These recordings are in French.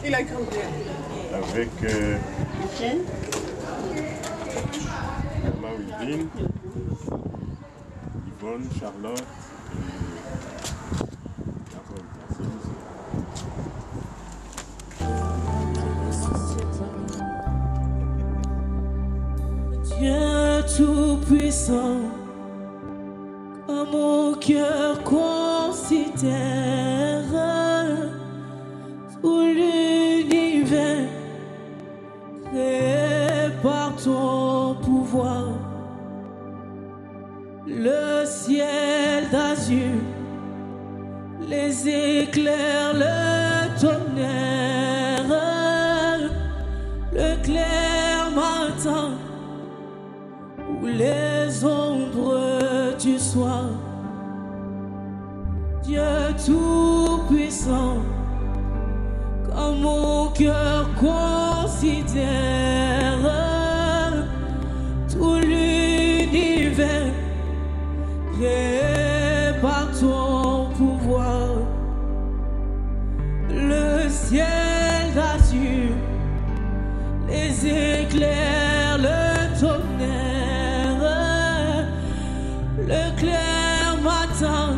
Il a grandi. Avec Marie-Lynn, Yvonne, Charlotte et Catherine. Dieu tout-puissant, comme mon cœur considère tout l'univers créé par ton pouvoir, le ciel d'azur, les éclairs, le tonnerre, le clair matin ou les ombres du soir. Dieu tout-puissant, comme mon cœur considère tout l'univers créé par ton pouvoir, le ciel d'azur, les éclairs, le tonnerre, le clair matin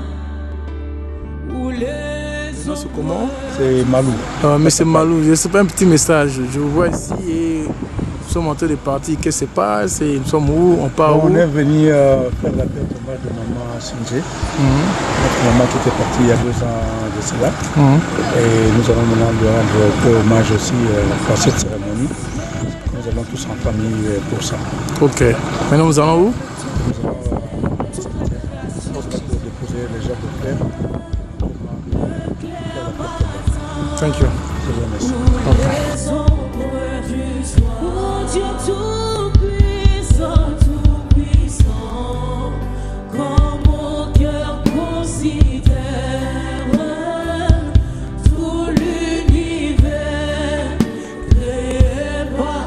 ou les Non, c'est comment? C'est Malou. Monsieur Malou, c'est pas un petit message. Je vous vois ici et nous sommes en train de partir. Qu'est-ce qui se passe? Nous sommes où? On part où? On est venu faire la fête hommage de maman Singé. Notre maman qui était partie il y a 2 ans de cela. Et nous allons maintenant lui rendre un peu hommage aussi par cette cérémonie. Nous allons tous en famille pour ça. Ok. Maintenant, nous allons où? Nous allons déposer les gens de fleurs. Thank you. Mon Dieu tout-puissant, tout-puissant, quand mon cœur considère tout l'univers créé par.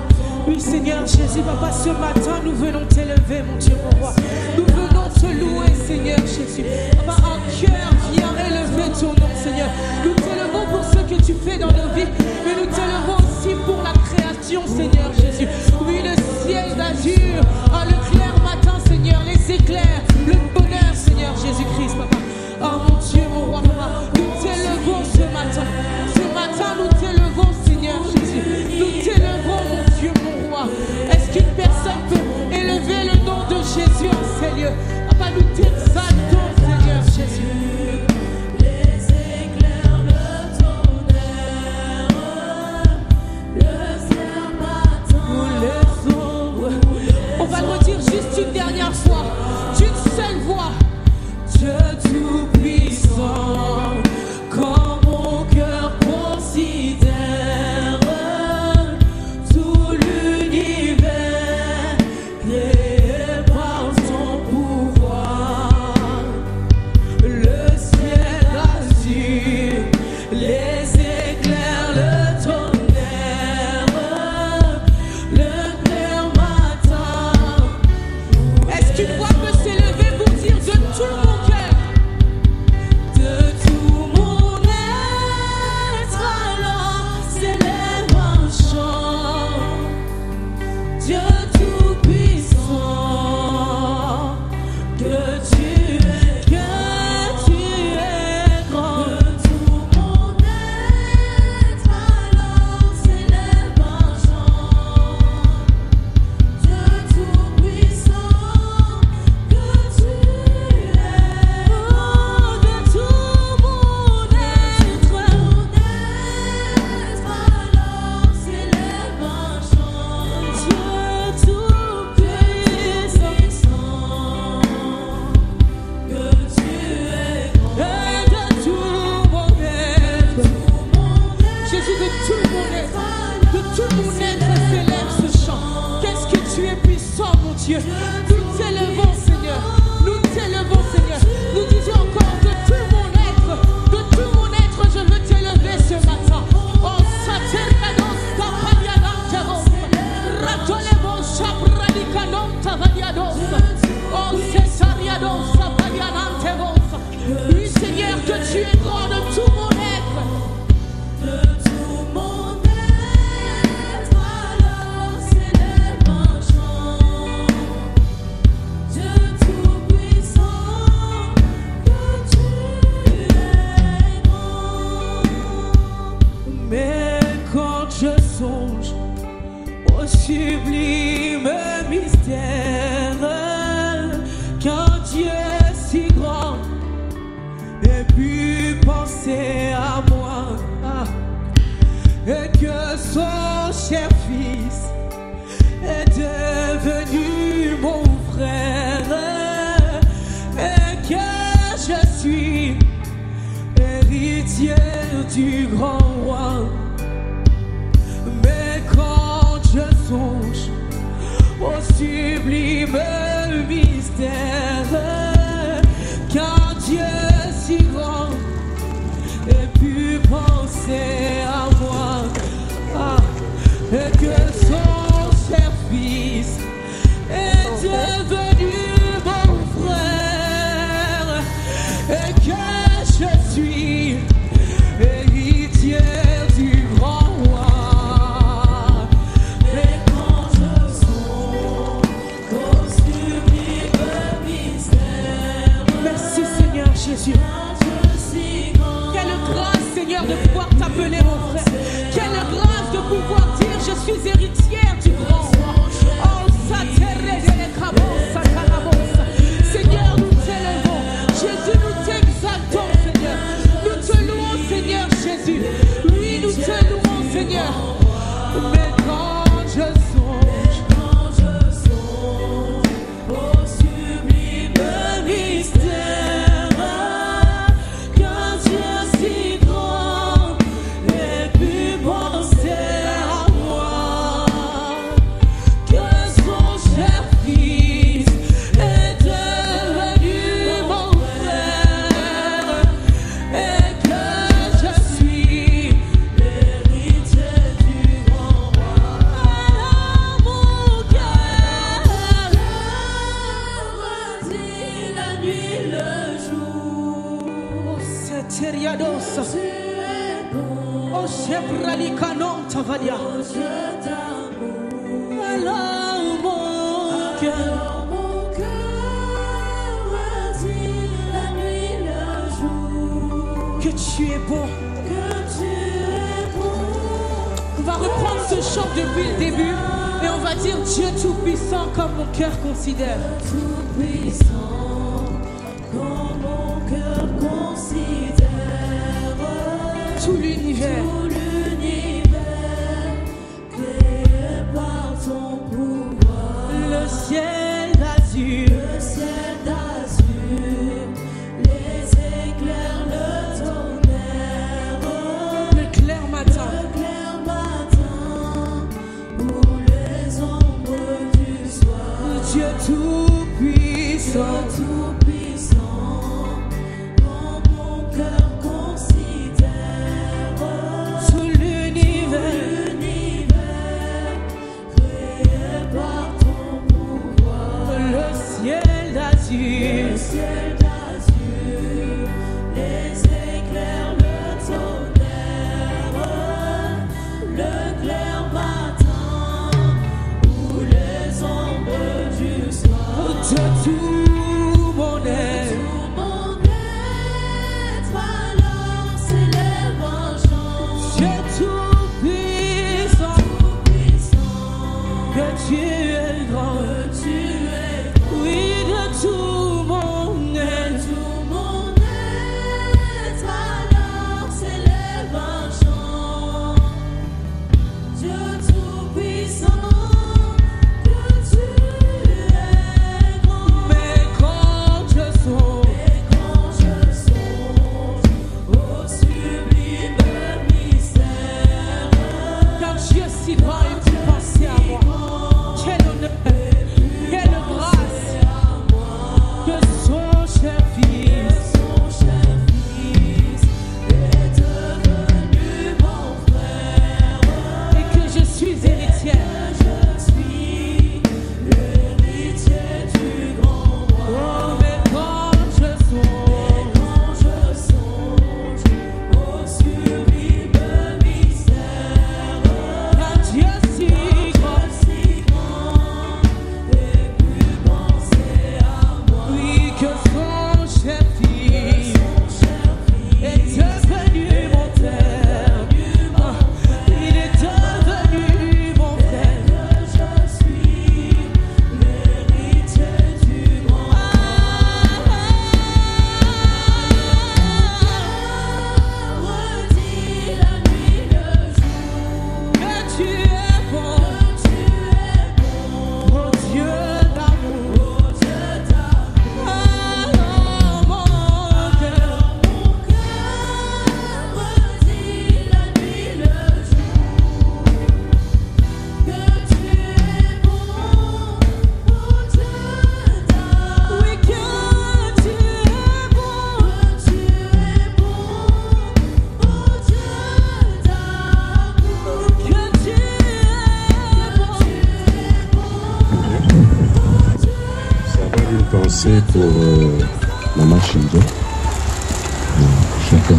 Oui, Seigneur Jésus, Papa, ce matin, nous venons t'élever, mon Dieu, mon roi. Nous venons te louer, Seigneur Jésus. Papa, un cœur vient élever ton nom, Seigneur. Nous t'élevons pour ce que tu fais dans nos vies, mais nous t'élevons aussi pour la création, Seigneur Jésus. Oui, le ciel d'azur, le clair matin, Seigneur, les éclairs, le bonheur, Seigneur Jésus-Christ, Papa. Oh mon Dieu, mon roi, Papa, nous t'élevons ce matin. Ce matin, nous t'élevons, Seigneur Jésus. Nous t'élevons, mon Dieu, mon roi. Est-ce qu'une personne peut élever le nom de Jésus en ces lieux? Papa, nous t'exaltons, Seigneur Jésus. On va le redire juste une dernière fois, d'une seule voix. Dieu tout-puissant, quand mon cœur considère tout l'univers créé par son pouvoir. mon Dieu. Nous t'élevons, Seigneur. Nous t'élevons, Seigneur. Nous disons encore de tout mon être, je veux t'élever ce matin. Oh, Saterrados, Tapadiadantaros, Ratolevos, Chabradicanon, Tavadiados, oh, Cesariados, Sapadianantevos. Oui, Seigneur, que tu es grand de tout mon être. De tout mon être, alors s'élève un chant. Dieu tout-puissant, que tu es grand. Mais quand je songe au sublime mystère qu'un Dieu si grand ait pu penser à moi, et que son cher fils est devenu mon frère, et que je suis héritier du grand roi. Mais quand je songe au sublime mystère qu'un Dieu si grand ait pu penser à moi, et que son cher fils est devenu mon frère, et que je suis héritier du grand roi. Mais quand je songe au sublime mystère, merci Seigneur Jésus. Quelle grâce, Seigneur, de pouvoir t'appeler mon frère. Quelle grâce de pouvoir dire je suis héritière du grand roi. Oh, Seigneur, nous t'élevons. Jésus, nous t'exaltons, Seigneur. Nous te louons, Seigneur Jésus. Oui, nous te louons, Seigneur. Mais quand je songe au sublime mystère qu'un Dieu si grand ait pu penser à moi, que son cher fils est devenu mon frère, et que je suis l'héritier du grand roi. Alors mon cœur redit la nuit le jour. Oh, Seteriados. Oh, Chebralicanon Tavalia. Alors mon cœur redit la nuit le jour. Que tu es bon. On va reprendre ce chant depuis le début et on va dire Dieu tout-puissant comme mon cœur considère. Tout-puissant comme mon cœur considère. Tout l'univers créé par ton pouvoir. Le ciel d'azur, les éclairs, le tonnerre, le clair matin, ou les ombres du soir. Dieu tout-puissant, quand mon cœur considère tout l'univers créé par ton pouvoir. Le ciel d'azur, les éclairs, le tonnerre, le clair matin ou les ombres du soir. De tout mon être, alors s'élève un chant. Dieu tout-puissant, que tu es grand, oui, de tout mon être. pensée pour Maman Shinje. Chacun ce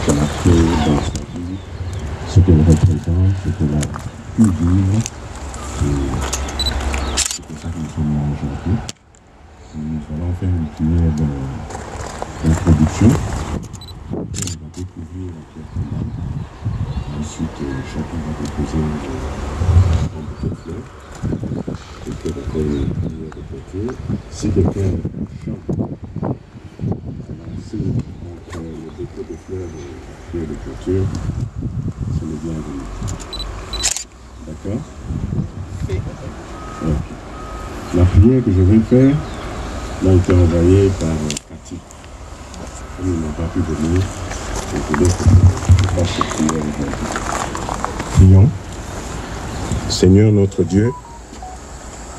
qu'elle a fait dans sa vie, ce qu'elle représente, ce qu'elle a pu vivre. C'est pour ça que nous sommes là aujourd'hui. Nous allons faire une prière d'introduction. On va découvrir la pierre tombale. Ensuite, chacun va déposer un bouquet de fleurs. Quelqu'un va faire une prière de clôture. Si quelqu'un chante, si le bouquet de fleurs de prière de clôture, c'est le bienvenu. D'accord? Okay. La prière que je vais faire m'a été envoyée par Cathy. Comme il n'a pas pu venir, je voulais que je fasse cette prière aujourd'hui. Prions. Seigneur notre Dieu,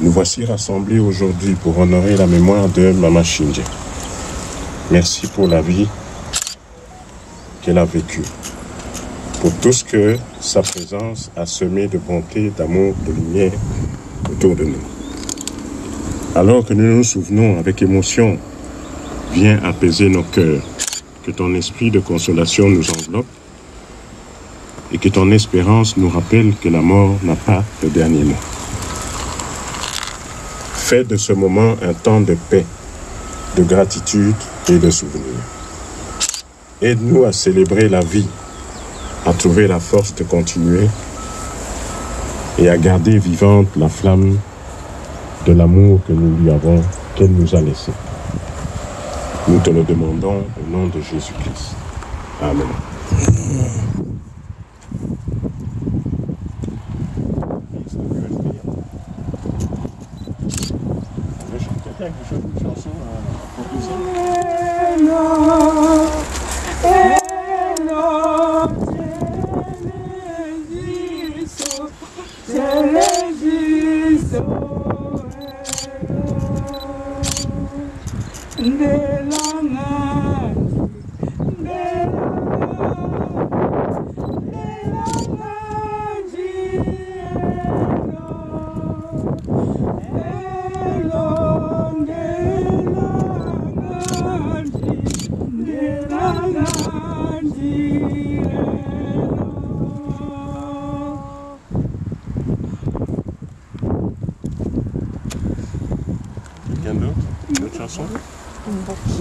nous voici rassemblés aujourd'hui pour honorer la mémoire de Maman Shinje. Merci pour la vie qu'elle a vécue, pour tout ce que sa présence a semé de bonté, d'amour, de lumière autour de nous. Alors que nous nous souvenons avec émotion, viens apaiser nos cœurs, que ton esprit de consolation nous enveloppe et que ton espérance nous rappelle que la mort n'a pas le dernier mot. Fais de ce moment un temps de paix, de gratitude et de souvenir. Aide-nous à célébrer la vie, à trouver la force de continuer et à garder vivante la flamme de l'amour que nous lui avons, qu'elle nous a laissé. Nous te le demandons au nom de Jésus-Christ. Amen.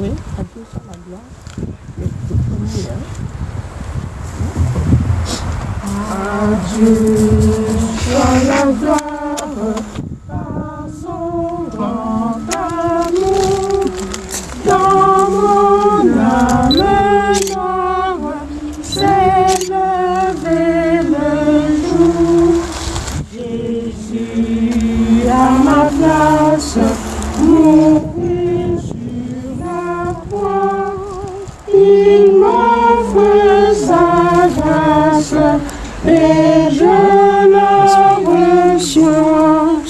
Oui, adieu sur la gloire. Adieu sur la gloire, par son grand amour, dans mon âme noire, s'est levé le jour. Jésus à ma place, mourir sur la croix, il m'offre sa grâce et je la reçois.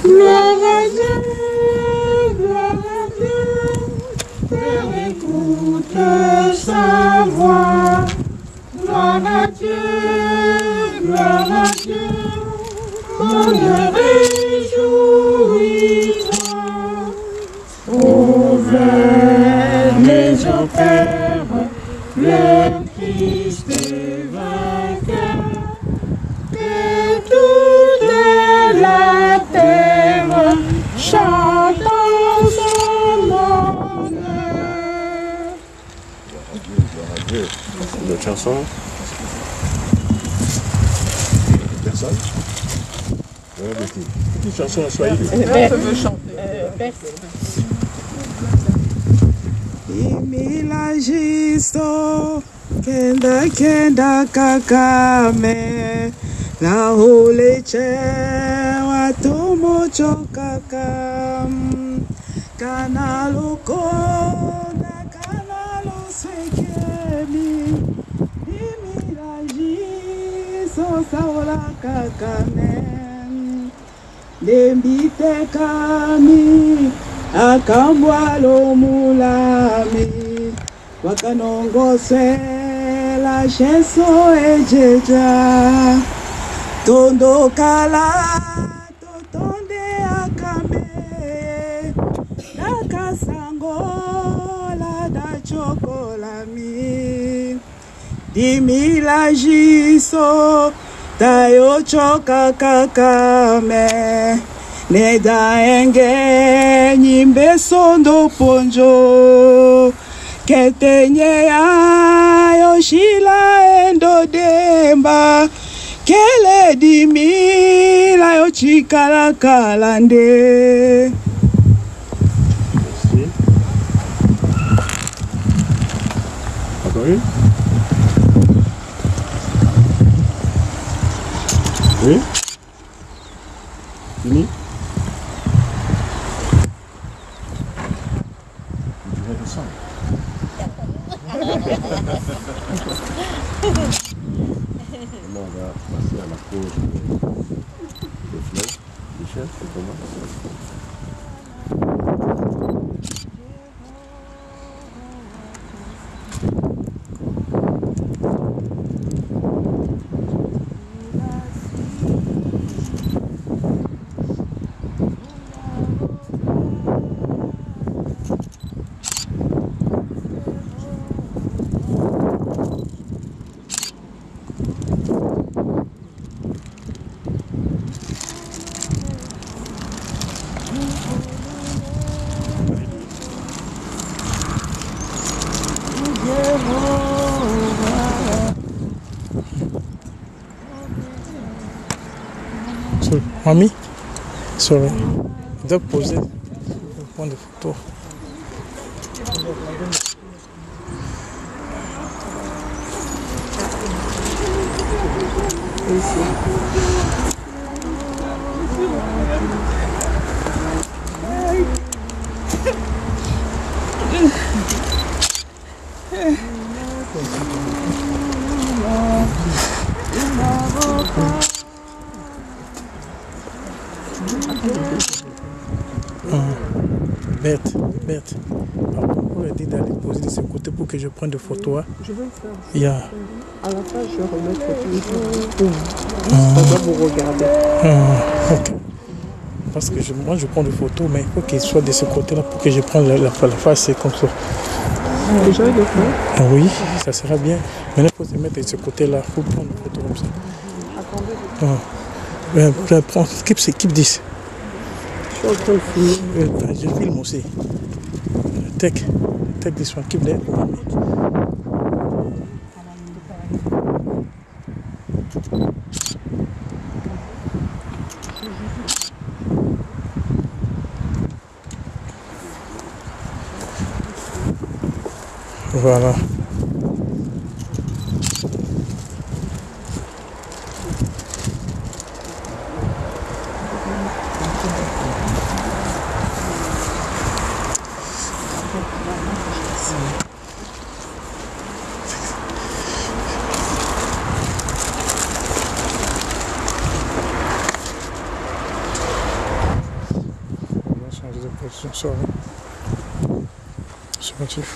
Gloire à Dieu, Père, écoute sa voix. Gloire à Dieu, mon Dieu réjouis-toi. Venez au Père, le Christ est vainqueur, que toute la terre chante son honneur. Gloire à Dieu. Une autre chanson? Personne? Une chanson en swahili. Je veux chanter. Imilajisto kenda kenda kakame la huleche watumo chokakam kanaluko na kanalu sekemi imilajisto saola kakame dembite kami akambwalo mulami wakanongosela sheso ejeja tondokala totonde akambe sangola da chokolami dimila jiso da yo choka kakame ne da enge nyimbe sondo ponjo ketenye ya yoshila endo demba kele dimila yo chikala kalande. Oui. Oui. Fini. Tu vas descendre. Maintenant, on va passer à la pause des fleurs. Michel, c'est comment? Mamie, sorry, je dois poser pour prendre des photos. Berthe, on a dit d'aller poser de ce côté pour que je prenne des photos. Je vais le faire. Yeah. À la fin, je vais remettre tout. Ça doit vous regarder. Ok. Parce que moi, je prends des photos, mais il faut qu'il soit de ce côté-là pour que je prenne la face, c'est comme ça. Déjà, il le fait. Oui, ça sera bien. Maintenant, il faut se mettre de ce côté-là. Il faut prendre des photos comme ça. Attendez. Prends, keep 10. Je suis en train de filmer. Je filme aussi. Take this one, keep there. Voilà. Sorry. Subjective.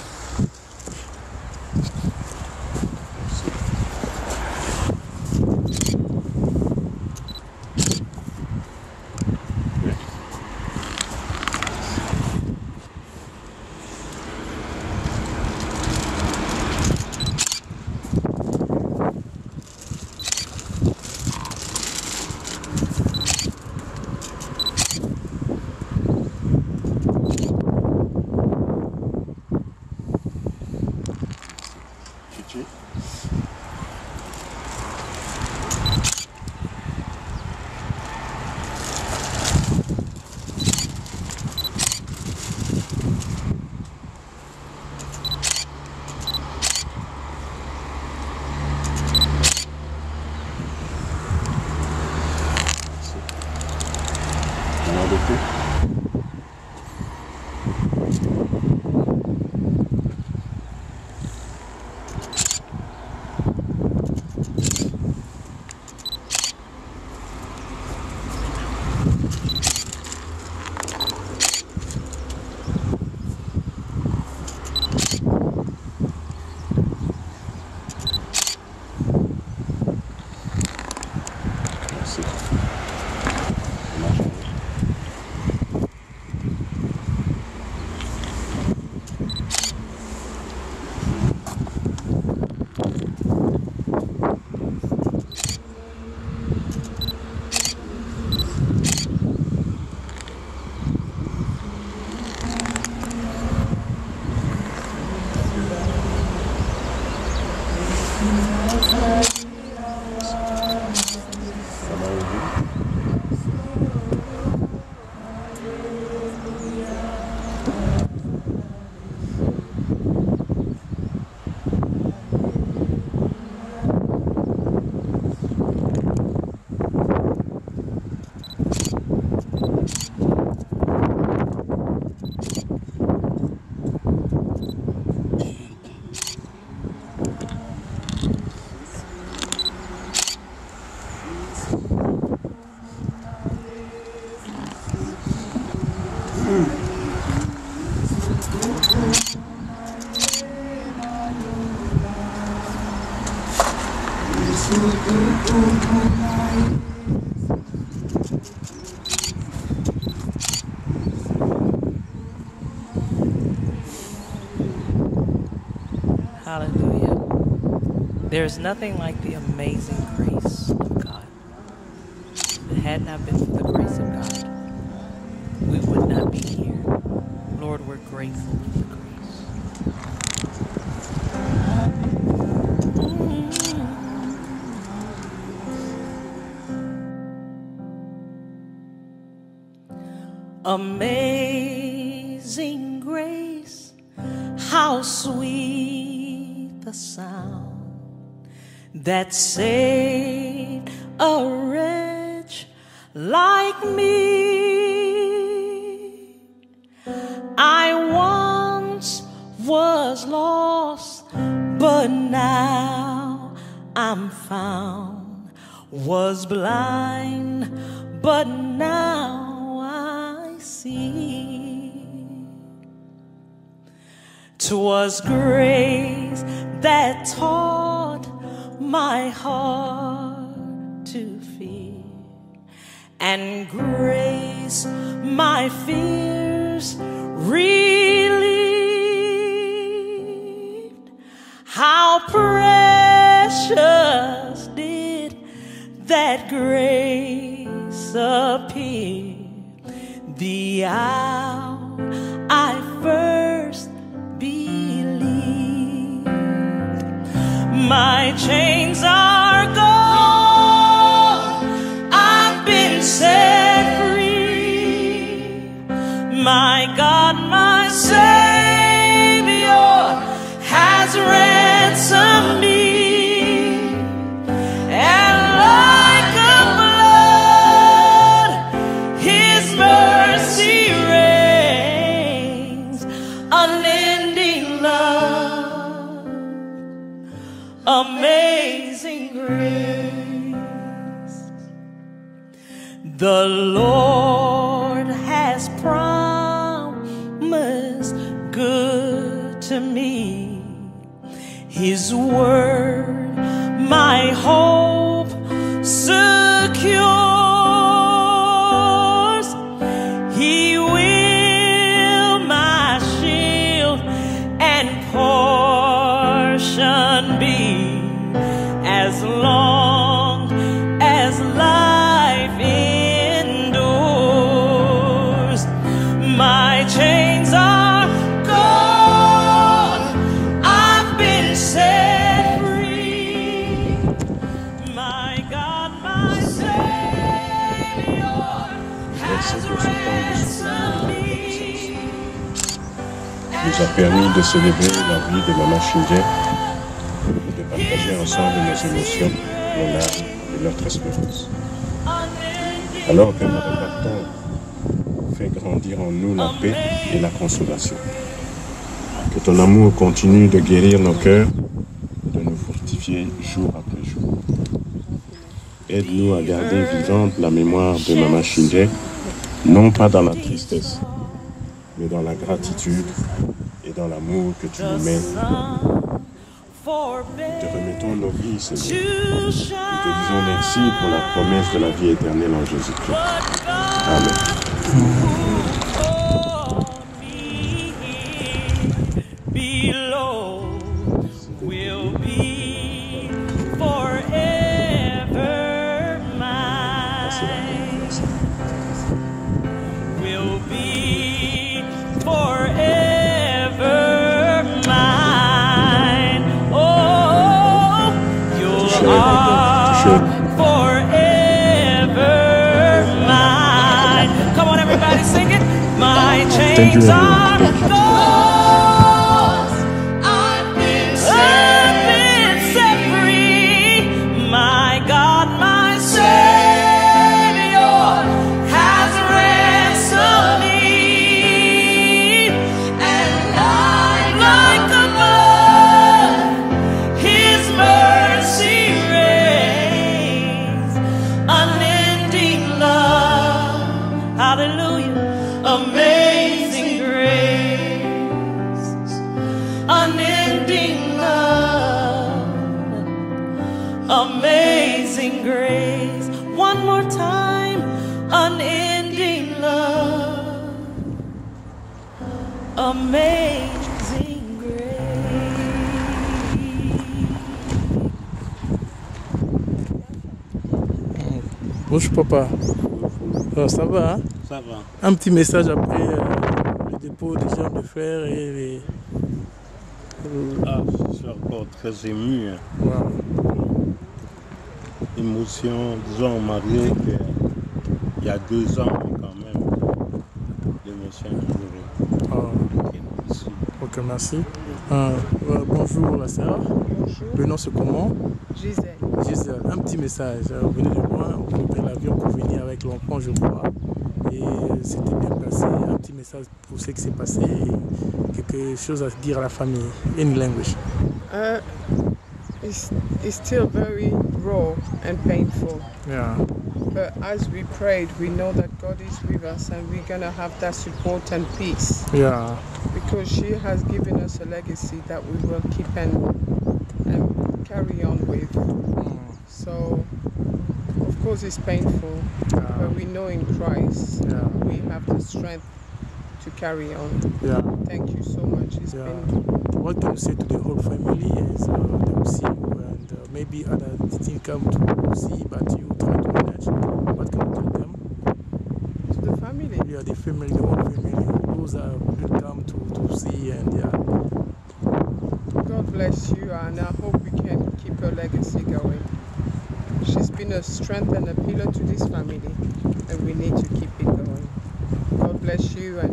Hallelujah. There's nothing like the amazing grace of God. If it had not been for the grace of God, we would not be here. Lord, we're grateful for the grace. Amazing grace, how sweet the sound that saved a wretch like me. I once was lost, but now I'm found. Was blind, but now I see. 'Twas grace that taught my heart to fear, and grace my fears relieved. How precious did that grace appear the hour I first believed. My chains are gone, I've been set free. My God, my Savior has ransomed me. And like a flood, His mercy reigns, unending love, amazing grace. The Lord has promised good to me. His word my hope secures. He will my shield and portion be, as long as life endures. My chains are gone, I've been set free. My God, my Savior has ransomed me. Nous a permis de célébrer la vie de Maman Shinje et de partager ensemble nos émotions, nos larmes et notre espérance. Alors que notre baptême fait grandir en nous la paix et la consolation. Que ton amour continue de guérir nos cœurs et de nous fortifier jour après jour. Aide-nous à garder vivante la mémoire de Maman Shinje, non pas dans la tristesse, mais dans la gratitude et dans l'amour que tu nous mets. Nous te remettons nos vies, Seigneur. Nous te disons merci pour la promesse de la vie éternelle en Jésus-Christ. Amen. Below will be forever mine. Will be forever mine. Oh, you are forever mine. Come on, everybody, sing it. My chains are gone. I've been set free. My God, my Savior has ransomed me. And like a flood, His mercy reigns, unending love. Hallelujah. Amazing. Amazing grace. Bonjour papa. Ça va, hein? Ça va. Un petit message après le dépôt des jambes de fer et les... Ah, je suis encore très ému. Hein. Wow. Émotion, disons, marié il y a 2 ans, mais quand même, l'émotion est toujours ici. Ok, merci. Bonjour la sœur. Bonjour. Le nom c'est comment? Gisèle. Gisèle, un petit message. Vous venez de loin, vous prenez l'avion pour venir avec l'enfant, je crois. Et c'était bien passé. Un petit message pour ce qui s'est passé. Quelque chose à dire à la famille. In language. It's still very raw and painful. Yeah. But as we prayed, we know that God is with us and we're going to have that support and peace. Yeah. Because she has given us a legacy that we will keep and carry on with. So, of course, it's painful, but we know in Christ we have the strength to carry on. Yeah. Thank you so much. It's been... What can you say to the whole family as they will see you and maybe other things come to see, but you try to manage? What can you tell them? To the family? Yeah, the family, the whole family. Those will come to see and yeah. God bless you, and I hope we can keep her legacy going. She's been a strength and a pillar to this family, and we need to keep it going. God bless you, and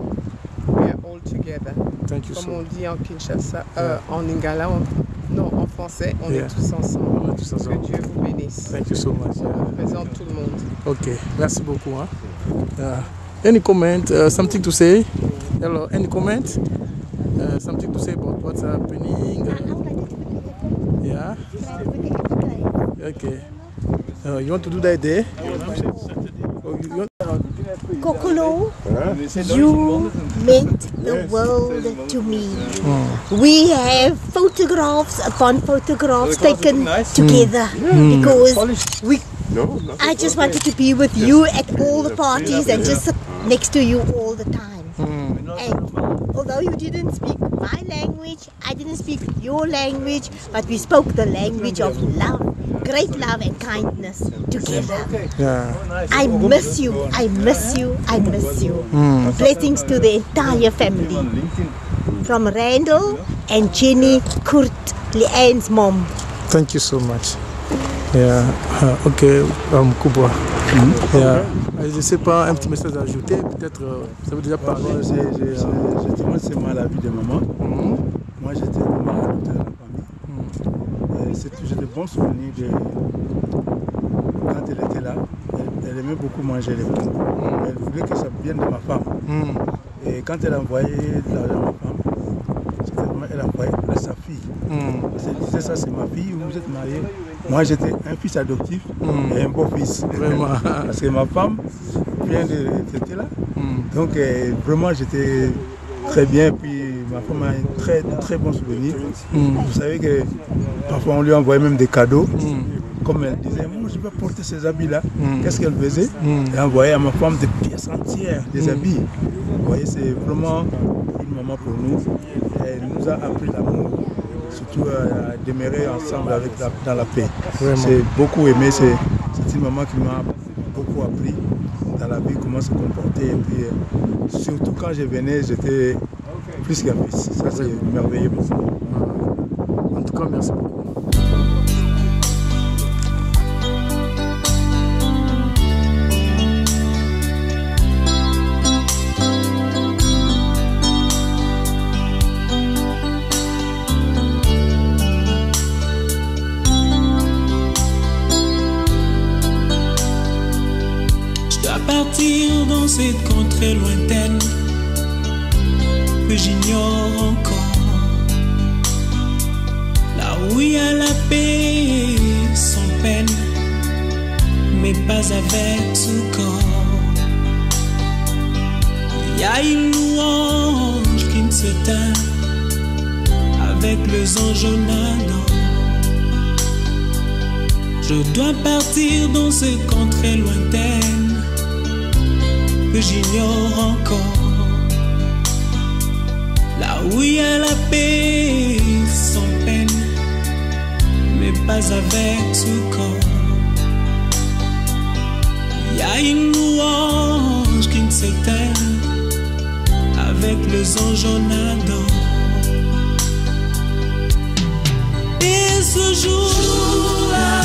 we are all together. Thank you Comme so on much. dit en Kinshasa, en Lingala, non, en français, on est tous ensemble. On est tous ensemble. Que Dieu vous bénisse. Thank you so much. Je représente tout le monde. Ok, merci beaucoup. Hein. Any comment? Something to say? Hello, any comment? Something to say about what's happening? Yeah? Okay. You want to do that there? Kokolo, you meant the world to me. We have photographs upon photographs taken together because I just wanted to be with you at all the parties and just sit next to you all the time. And although you didn't speak my language, I didn't speak your language, but we spoke the language of love, great love and kindness together. Yeah. I miss you, I miss you, I miss you. Blessings to the entire family. From Randall and Jenny, Kurt, Leanne's mom. Thank you so much. Yeah. Ok, Kubwa. Yeah. Je ne sais pas, un petit message à ajouter, peut-être, ça veut déjà parler. C'est moi la vie de maman. Moi j'étais vraiment à l'autre de la famille. J'ai de bons souvenirs de quand elle était là. Elle aimait beaucoup manger les pommes. Elle voulait que ça vienne de ma femme. Et quand elle envoyait de l'argent à ma femme, elle envoyait à sa fille. Elle disait ça c'est ma fille, vous êtes mariés. Moi j'étais un fils adoptif et un beau-fils. Vraiment. Parce que ma femme vient de c'était là. Donc vraiment j'étais très bien. Puis ma femme a un très bon souvenir. Vous savez que parfois on lui envoyait même des cadeaux. Comme elle disait, moi je vais porter ces habits-là. Qu'est-ce qu'elle faisait? Elle envoyait à ma femme des pièces entières, des habits. Vous voyez, c'est vraiment une maman pour nous. Elle nous a appris l'amour, surtout à demeurer ensemble avec dans la paix. C'est beaucoup aimé, c'est une maman qui m'a beaucoup appris dans la vie, comment se comporter. Et puis, surtout quand je venais, j'étais plus qu'un fils. Ça c'est merveilleux. En tout cas, merci beaucoup. Partir dans cette contrée lointaine que j'ignore encore, là où il y a la paix sans peine, mais pas avec tout corps. Il y a une louange qui ne s'éteint avec les anges en ardent. Je dois partir dans cette contrée lointaine que j'ignore encore, où il y a la paix sans peine, mais pas avec tout corps. Il y a une louange qui ne s'éteint avec les anges en adore. Et ce jour-là,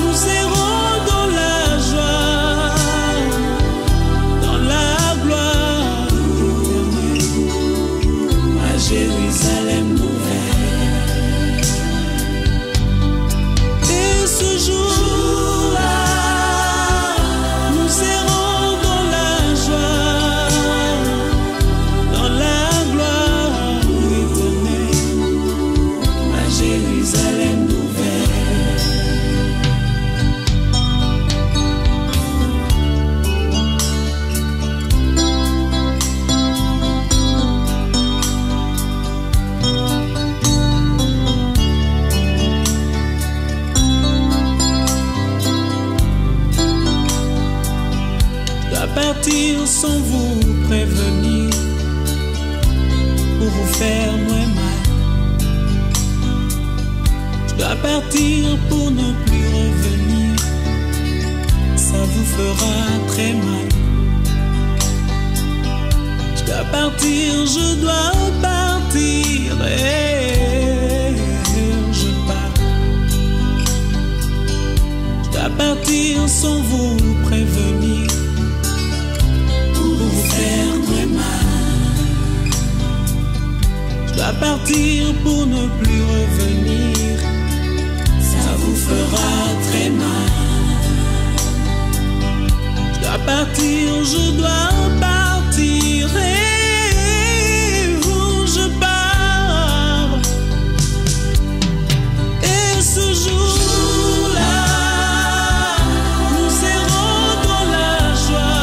nous serons dans la joie, dans la gloire éternelle, à Jérusalem nouvelle. Et ce jour-là, nous serons dans la joie, dans la gloire éternelle, à Jérusalem nouvelle. Je dois partir sans vous prévenir, pour vous faire moins mal. Je dois partir pour ne plus revenir, ça vous fera très mal. Je dois partir, je dois partir, et je pars. Je dois partir sans vous prévenir, pour vous faire très mal. Je dois partir pour ne plus revenir, ça vous fera très mal. Je dois partir, je dois partir, et où je pars. Et ce jour-là, nous serons dans la joie,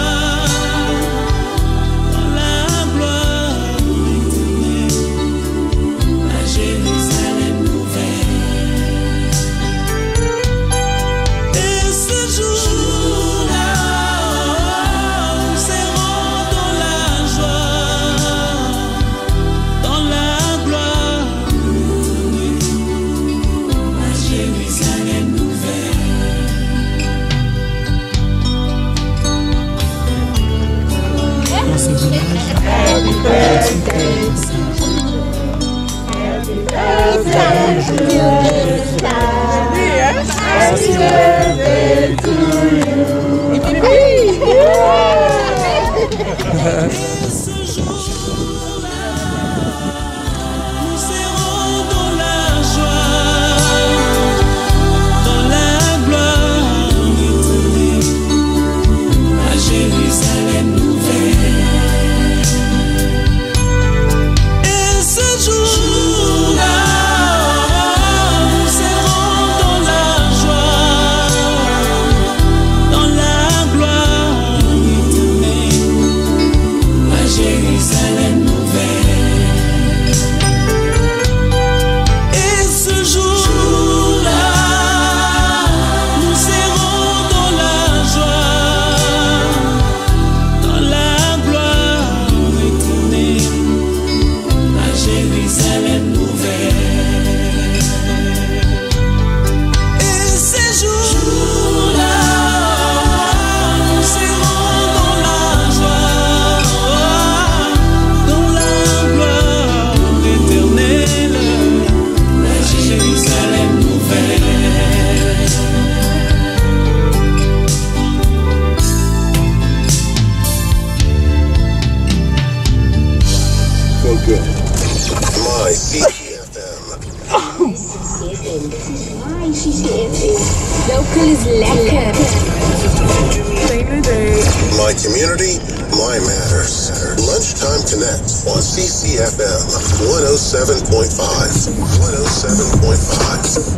dans la gloire éternelle, à Jérusalem nouvelle. Et ce jour-là, nous serons dans la joie, dans la gloire éternelle, à Jérusalem nouvelle. Dans ce village, Ce jour-là, nous serons dans la joie, dans la gloire éternelle, à Jérusalem nouvelle. Et ce jour-là, nous serons dans la joie, dans la gloire éternelle, à Jérusalem nouvelle. Et ce jour-là, nous serons dans la joie, dans la gloire éternelle, à Jérusalem nouvelle. Et ces jours-là, nous serons dans la joie, dans la gloire éternelle, à Jérusalem nouvelle. Donc, My CCFM. Local is lekker. My community, my matters. Lunchtime Connect on CCFM 107.5. 107.5.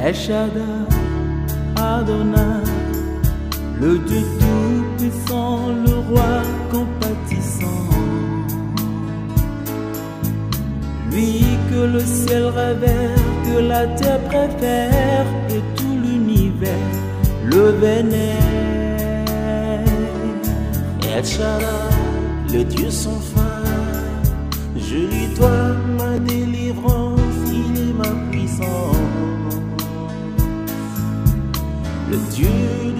El Shaddai, Adonai, le Dieu tout-puissant, le roi compatissant. Lui que le ciel révère, que la terre préfère, et tout l'univers le vénère. El Shaddai, le Dieu sans fin, je lui dois ma délivrance, il est ma puissance. Le Dieu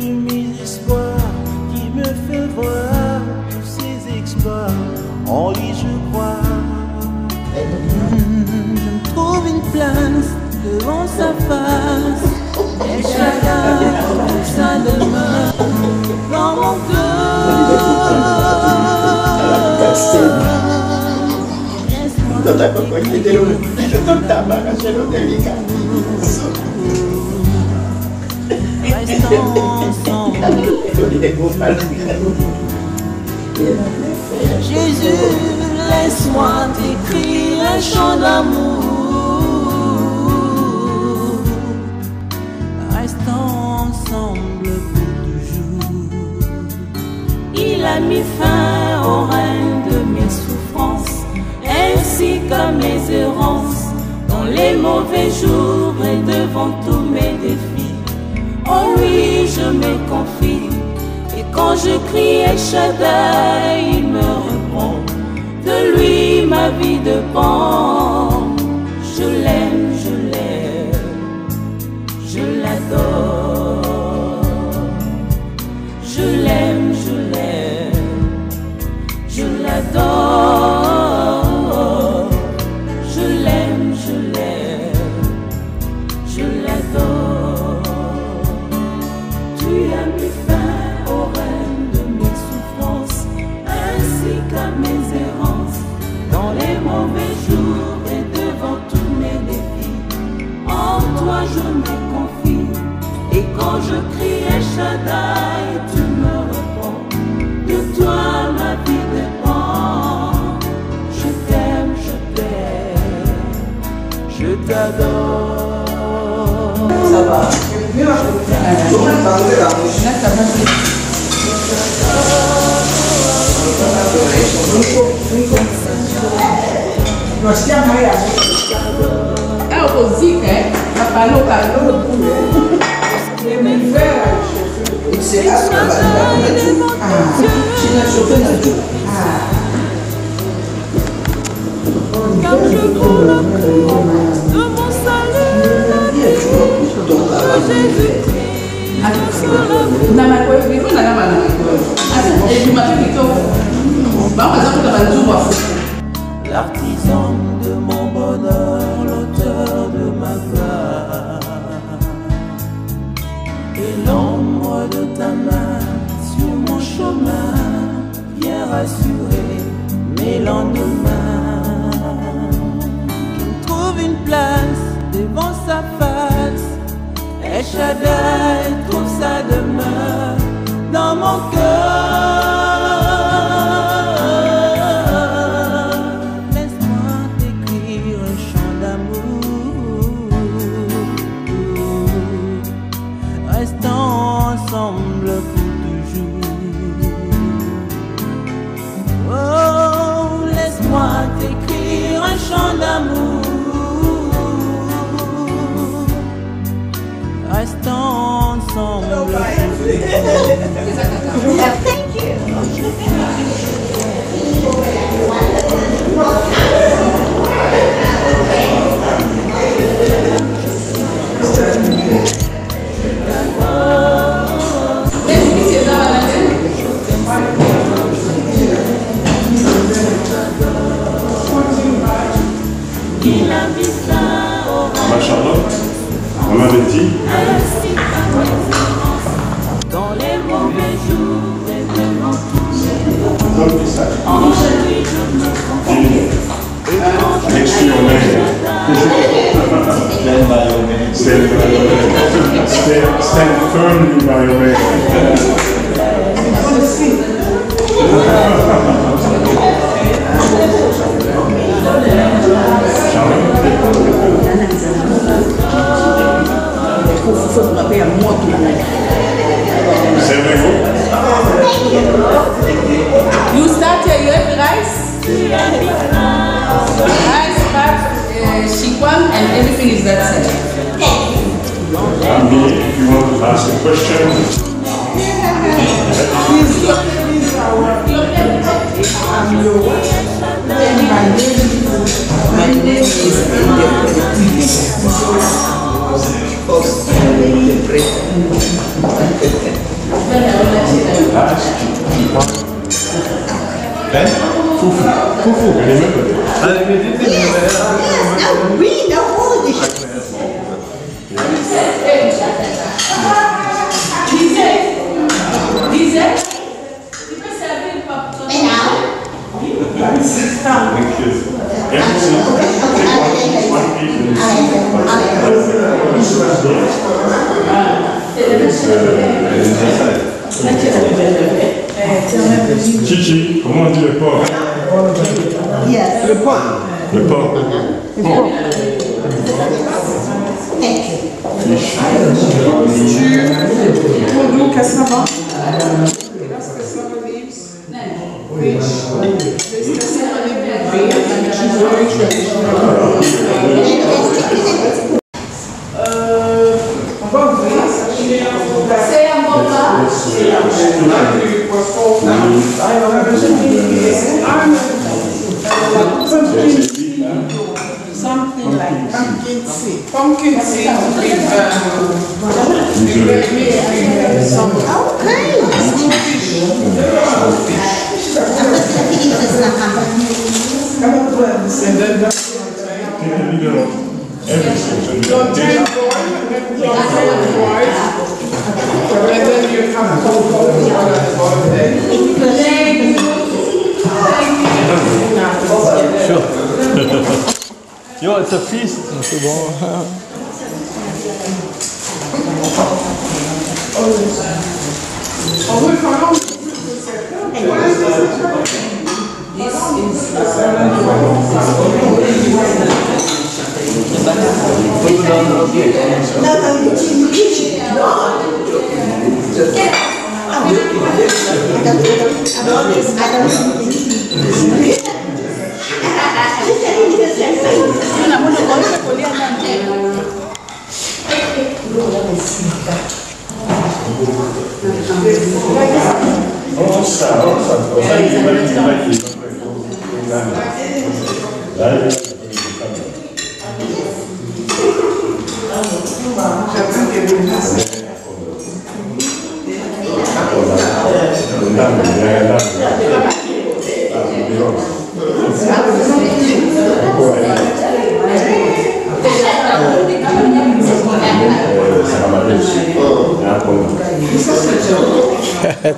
de mes espoirs, qui me fait voir tous ses exploits, en lui je crois. Je me trouve une place devant sa face, et chacun trouve sa demeure dans mon cœur. Restons ensemble. Jésus, laisse-moi t'écrire un chant d'amour. Restons ensemble pour toujours. Il a mis fin au règne de mes souffrances, ainsi qu'à mes errances, dans les mauvais jours et devant tous mes défis. En lui je me confie, et quand je crie El Shaddai, il me répond. De lui ma vie dépend. Je l'aime, je l'adore. Je l'aime, je l'adore. Je l'aime, je l'adore. Tu as mis fin au règne de mes souffrances, ainsi qu'à mes errances, dans les mauvais jours et devant tous mes défis. En toi je me confie, et quand je crie El Shaddai, tu me réponds. De toi ma vie dépend. Je t'aime, je t'adore. Ça va. L'artisan de mon bonheur, l'auteur de ma gloire, et l'ombre de ta main sur mon chemin vient rassurer mes lendemains. Je trouve une place devant sa face, El Shaddai trouve sa demeure dans mon cœur. Laisse-moi t'écrire un chant d'amour. Restons ensemble pour toujours. Oh, laisse-moi t'écrire un chant d'amour. Restons ensemble. Thank you. Machallah, Maman Betty. Dans les mauvais jours et devant tous les en lui je me confie. Next to your name. Stand by your name. Stand firmly by your name. everything is that same. If you want to ask a question. My name is Fufu, remember? Yes, no, we know all this. Chichi, comment on dit le porc? Yes. Le porc. Le porc. Bonjour, cassava. That's cassava leaves. Fish. There's cassava leaf with beans, which is very traditional. C'est un bon plat. Something like pumpkin seed. Pumpkin seed with some and then that's plantain boil and then plantain twice. And then you have cocoa at the bottom there. Sure. Yo, it's a feast. C'est bon.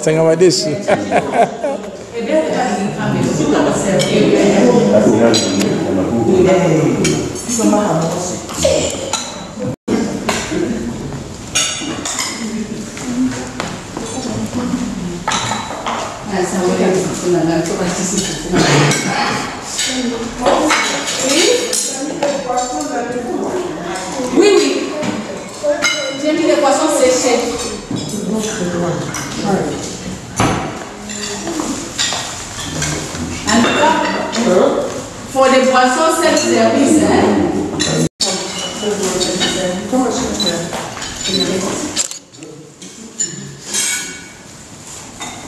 Tsangamadesi. Oui, oui. J'ai mis les poissons séchés. En tout cas, pour les poissons self-service,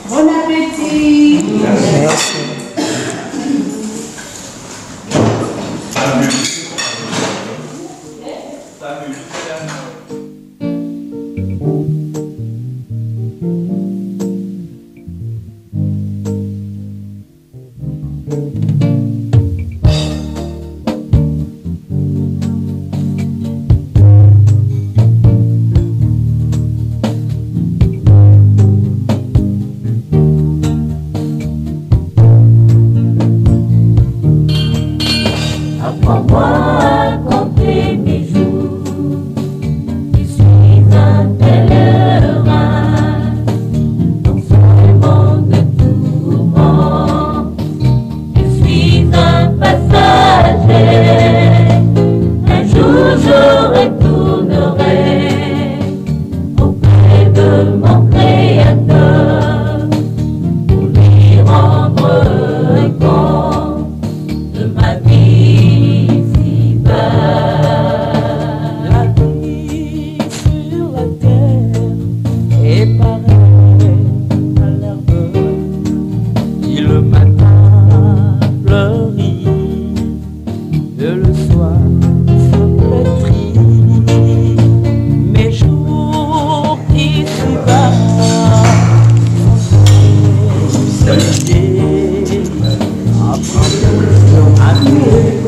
bon appétit. Merci. Je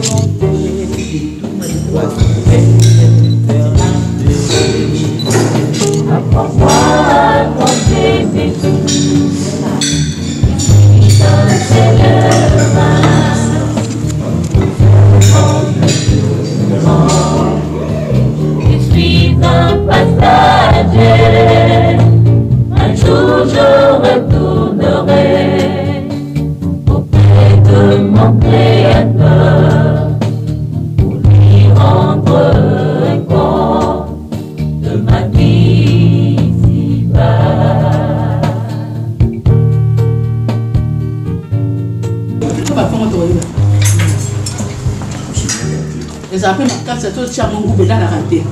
volonté, toi qui es faire la paix. Apprends-moi à compter tes jours, je suis un passager, un jour je retournerai auprès de mon Créateur pour lui rendre un compte de ma vie ici-bas. Les après ma carte, c'est tout le mon goût dans la raté.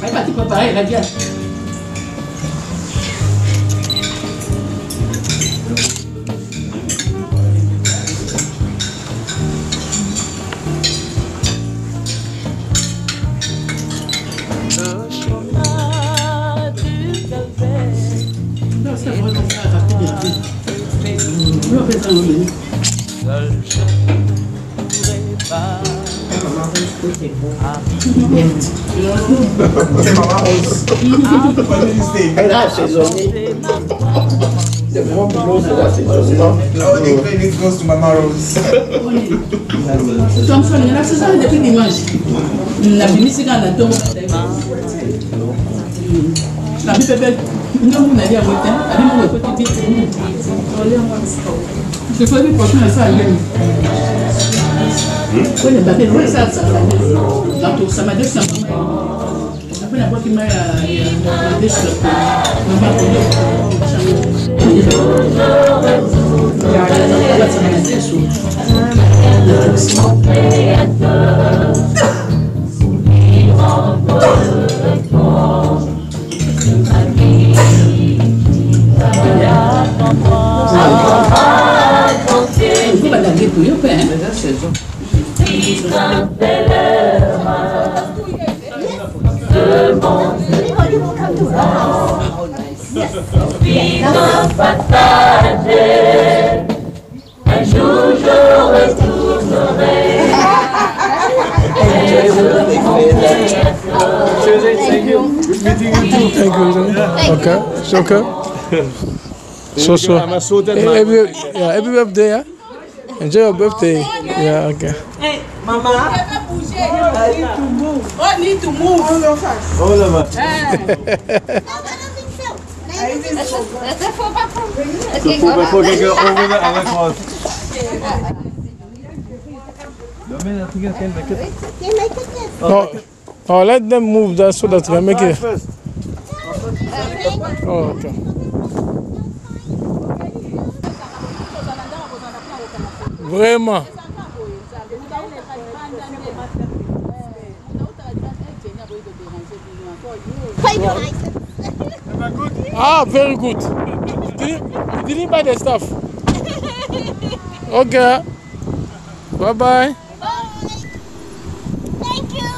Elle va te préparer la diète. Elle a assaisonné. Le grand boulot, c'est l'assaisonnement. It goes to Mama Rose. Tom Son, il y a la saison depuis dimanche. La bénédiction à la tombe. La vie pépé. Nous avons allé à Witten. Allez, nous avons petit vite. Je fais des prochaines à ça. Oui, le bébé, oui, ça donc, ça m'a dit que c'est un peu. Après, la boîte qui m'a dit sur le un jour je retournerai. Thank you. Okay. It's okay. So. Happy birthday, yeah? Enjoy your birthday. Yeah, okay. Hey, Mama. I need to move. Oh, need to move. All of us. All of us. Faut quelqu'un over avec moi. Oh, let them move that so that we can make it. Oh, okay. Vraiment. Ah, very good. You didn't buy the stuff. Okay. Bye bye. Thank you.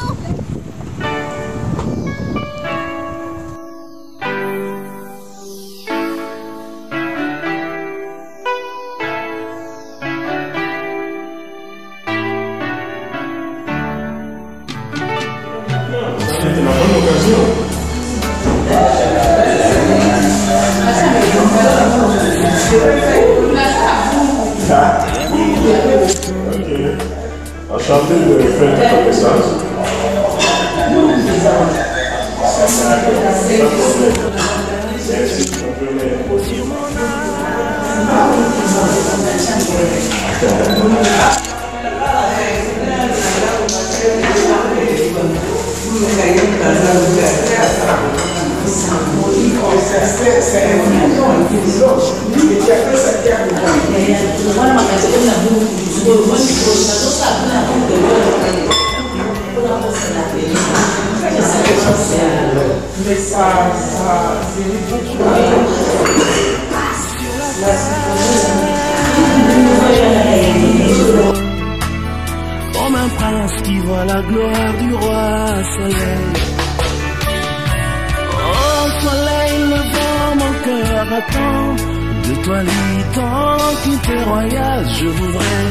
C'était la bonne occasion. Enchanté de faire ta connaissance. Mais ça, comme un prince qui voit la gloire du roi soleil. Oh soleil levant mon cœur attend de toi l'identité royale. Je voudrais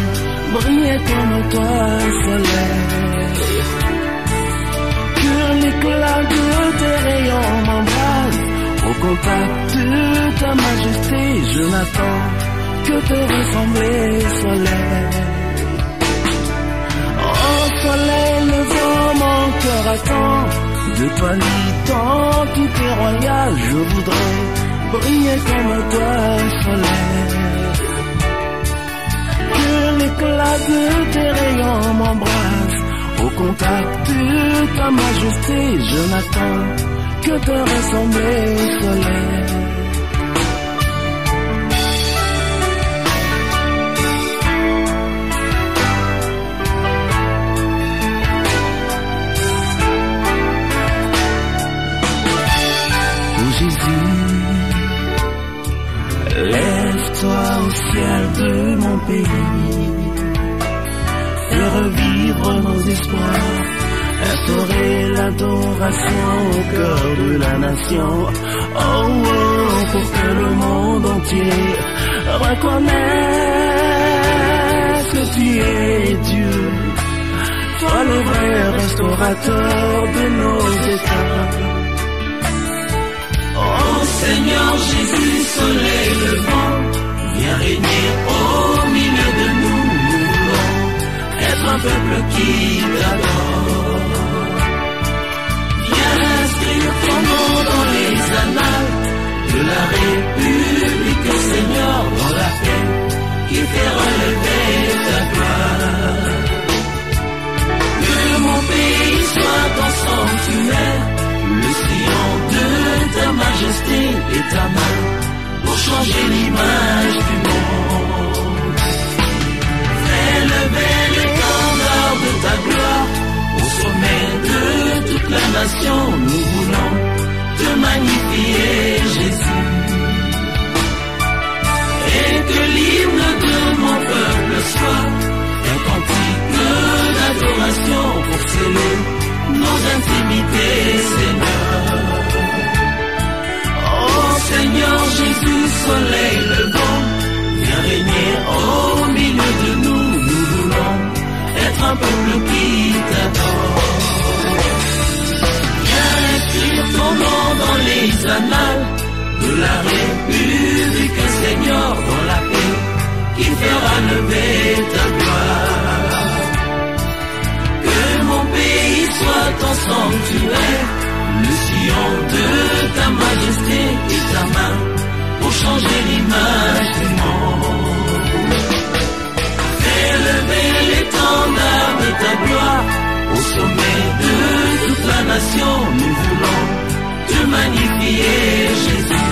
briller comme toi, soleil. Que l'éclat de tes rayons m'embrase. Au contact de ta majesté, je n'attends que te ressembler, soleil. Oh soleil, levant mon cœur attend de toi l'identité royale. Je voudrais briller comme toi, soleil. Que l'éclat de tes rayons m'embrasse. Au contact de ta majesté, je n'attends que te ressembler, soleil. Oh Jésus, lève-toi au ciel de mon pays, fais revivre nos espoirs, instaurer l'adoration au cœur de la nation. Oh, oh, pour que le monde entier reconnaisse que tu es Dieu, toi le vrai restaurateur de nos états. Oh Seigneur Jésus, soleil levant, viens régner au milieu de nous. Nous voulons être un peuple qui t'adore. Inscrire ton nom dans les annales de la République, Seigneur, dans la paix qui fait relever ta gloire. Que mon pays soit en sanctuaire, le sillon de ta majesté et ta main pour changer l'image du monde. Fais lever l'étendard de ta gloire au sommet de toute la nation. Nous voulons te magnifier, Jésus. Et que l'hymne de mon peuple soit un cantique d'adoration pour sceller nos intimités, Seigneur. Oh Seigneur Jésus, soleil levant, viens régner au milieu de nous. Nous voulons être un peuple qui t'adore. Viens inscrire ton nom dans les annales de la République, Seigneur, dans la paix qui fera lever ta gloire. Que mon pays soit en sanctuaire, le sillon de ta majesté et ta main pour changer l'image du monde. Fais lever l'étendard de ta gloire au sommet de toute la nation. Nous voulons te magnifier, Jésus.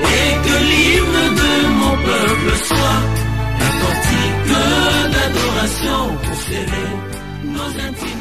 Et que l'hymne de mon peuple soit un cantique d'adoration pour sceller nos intimités.